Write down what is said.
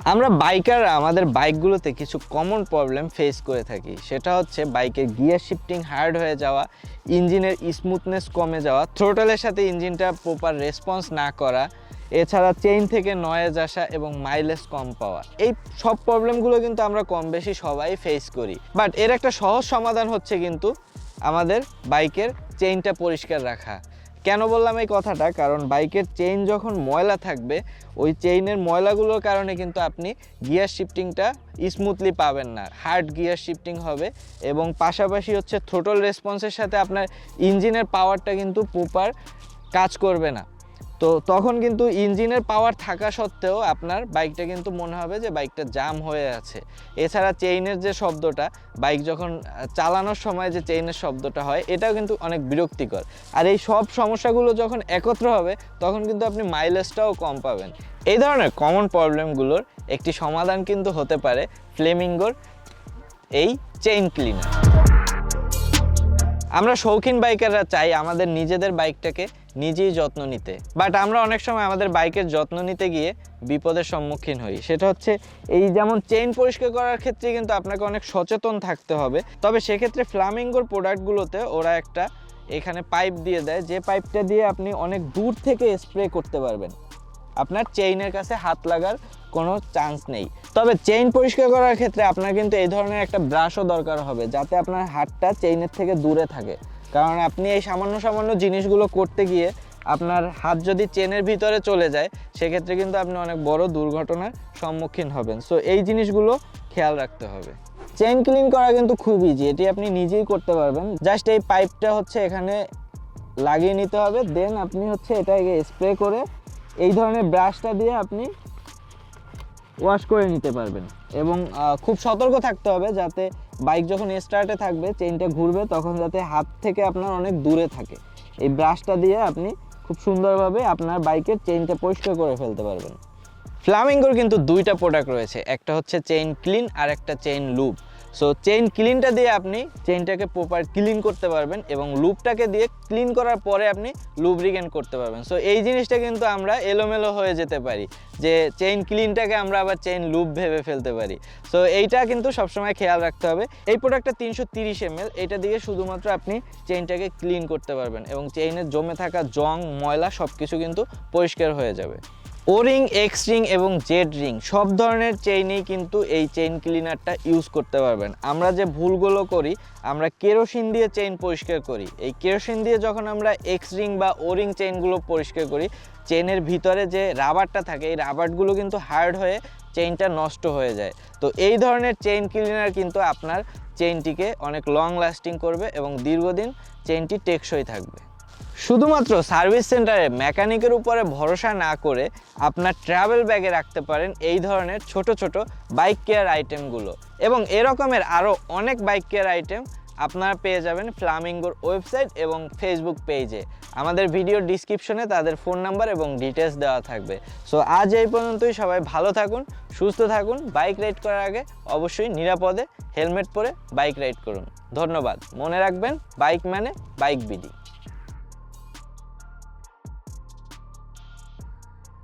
আমরা বাইকাররা আমাদের বাইকগুলোতে কিছু কমন প্রবলেম ফেস করে থাকি, সেটা হচ্ছে বাইকের গিয়ার শিফটিং হার্ড হয়ে যাওয়া, ইঞ্জিনের স্মুথনেস কমে যাওয়া, থ্রোটলের সাথে ইঞ্জিনটা প্রপার রেসপন্স না করা, এছাড়া চেইন থেকে নয়েজ আসা এবং মাইলেজ কম পাওয়া। এই সব প্রবলেমগুলো কিন্তু আমরা কম বেশি সবাই ফেস করি, বাট এর একটা সহজ সমাধান হচ্ছে কিন্তু আমাদের বাইকের চেইনটা পরিষ্কার রাখা। কেন বললাম এই কথাটা, কারণ বাইকের চেইন যখন ময়লা থাকবে, ওই চেইনের ময়লাগুলোর কারণে কিন্তু আপনি গিয়ার শিফটিংটা স্মুথলি পাবেন না, হার্ড গিয়ার শিফটিং হবে এবং পাশাপাশি হচ্ছে থ্রোটল রেসপন্সের সাথে আপনার ইঞ্জিনের পাওয়ারটা কিন্তু প্রপার কাজ করবে না। তো তখন কিন্তু ইঞ্জিনের পাওয়ার থাকা সত্ত্বেও আপনার বাইকটা কিন্তু মনে হবে যে বাইকটা জাম হয়ে আছে। এছাড়া চেইনের যে শব্দটা, বাইক যখন চালানোর সময় যে চেইনের শব্দটা হয়, এটাও কিন্তু অনেক বিরক্তিকর। আর এই সব সমস্যাগুলো যখন একত্র হবে তখন কিন্তু আপনি মাইলেজটাও কম পাবেন। এই ধরনের কমন প্রবলেমগুলোর একটি সমাধান কিন্তু হতে পারে ফ্লেমিঙ্গোর এই চেইন ক্লিনার। আমরা শৌখিন বাইকাররা চাই আমাদের নিজেদের বাইকটাকে নিজেই যত্ন নিতে, বাট আমরা অনেক সময় আমাদের বাইকের যত্ন নিতে গিয়ে বিপদের সম্মুখীন হই। সেটা হচ্ছে এই যেমন চেইন পরিষ্কার করার ক্ষেত্রে কিন্তু আপনাকে অনেক সচেতন থাকতে হবে। তবে সেক্ষেত্রে ফ্লামিঙ্গোর প্রোডাক্টগুলোতে ওরা একটা এখানে পাইপ দিয়ে দেয়, যে পাইপটা দিয়ে আপনি অনেক দূর থেকে স্প্রে করতে পারবেন, আপনার চেইনের কাছে হাত লাগার কোনো চান্স নেই। তবে চেইন পরিষ্কার করার ক্ষেত্রে আপনার কিন্তু এই ধরনের একটা ব্রাশও দরকার হবে, যাতে আপনার হাতটা চেইনের থেকে দূরে থাকে। কারণ আপনি এই সামান্য সামান্য জিনিসগুলো করতে গিয়ে আপনার হাত যদি চেনের ভিতরে চলে যায়, সেক্ষেত্রে কিন্তু আপনি অনেক বড় দুর্ঘটনার সম্মুখীন হবেন। সো এই জিনিসগুলো খেয়াল রাখতে হবে। চেইন ক্লিন করা কিন্তু খুব ইজি, এটি আপনি নিজেই করতে পারবেন। জাস্ট এই পাইপটা হচ্ছে এখানে লাগিয়ে নিতে হবে, দেন আপনি হচ্ছে এটাকে স্প্রে করে এই ধরনের ব্রাশটা দিয়ে আপনি ওয়াশ করে নিতে পারবেন। এবং খুব সতর্ক থাকতে হবে যাতে বাইক যখন স্টার্টে থাকবে, চেইনটা ঘুরবে, তখন যাতে হাত থেকে আপনার অনেক দূরে থাকে। এই ব্রাশটা দিয়ে আপনি খুব সুন্দরভাবে আপনার বাইকের চেইনটা পরিষ্কার করে ফেলতে পারবেন। ফ্লামিঙ্গোর কিন্তু দুইটা প্রোডাক্ট রয়েছে, একটা হচ্ছে চেইন ক্লিন আর একটা চেইন লুব। সো চেইন ক্লিনটা দিয়ে আপনি চেইনটাকে প্রপার ক্লিন করতে পারবেন এবং লুবটাকে দিয়ে ক্লিন করার পরে আপনি লুব্রিকেন্ট করতে পারবেন। সো এই জিনিসটা কিন্তু আমরা এলোমেলো হয়ে যেতে পারি, যে চেইন ক্লিনটাকে আমরা আবার চেইন লুব ভেবে ফেলতে পারি। সো এইটা কিন্তু সবসময় খেয়াল রাখতে হবে। এই প্রোডাক্টটা 330 ml, এটা দিয়ে শুধুমাত্র আপনি চেইনটাকে ক্লিন করতে পারবেন এবং চেইনের জমে থাকা জং, ময়লা সব কিছু কিন্তু পরিষ্কার হয়ে যাবে। ও রিং, এক্স রিং এবং জেড রিং সব ধরনের চেইনেই কিন্তু এই চেইন ক্লিনারটা ইউজ করতে পারবেন। আমরা যে ভুলগুলো করি, আমরা কেরোসিন দিয়ে চেইন পরিষ্কার করি। এই কেরোসিন দিয়ে যখন আমরা এক্স রিং বা ও রিং চেইনগুলো পরিষ্কার করি, চেইনের ভিতরে যে রাবারটা থাকে, এই রাবারগুলো কিন্তু হার্ড হয়ে চেইনটা নষ্ট হয়ে যায়। তো এই ধরনের চেইন ক্লিনার কিন্তু আপনার চেইনটিকে অনেক লং লাস্টিং করবে এবং দীর্ঘদিন চেইনটি টেকসই থাকবে। শুধুমাত্র সার্ভিস সেন্টারে মেকানিকের উপরে ভরসা না করে আপনার ট্রাভেল ব্যাগে রাখতে পারেন এই ধরনের ছোট ছোট বাইক কেয়ার আইটেমগুলো। এবং এরকমের আরও অনেক বাইক কেয়ার আইটেম আপনারা পেয়ে যাবেন ফ্লামিঙ্গোর ওয়েবসাইট এবং ফেসবুক পেজে। আমাদের ভিডিওর ডিসক্রিপশনে তাদের ফোন নাম্বার এবং ডিটেলস দেওয়া থাকবে। সো আজ এই পর্যন্তই। সবাই ভালো থাকুন, সুস্থ থাকুন। বাইক রাইড করার আগে অবশ্যই নিরাপদে হেলমেট পরে বাইক রাইড করুন। ধন্যবাদ। মনে রাখবেন, বাইক মানে বাইক বিডি।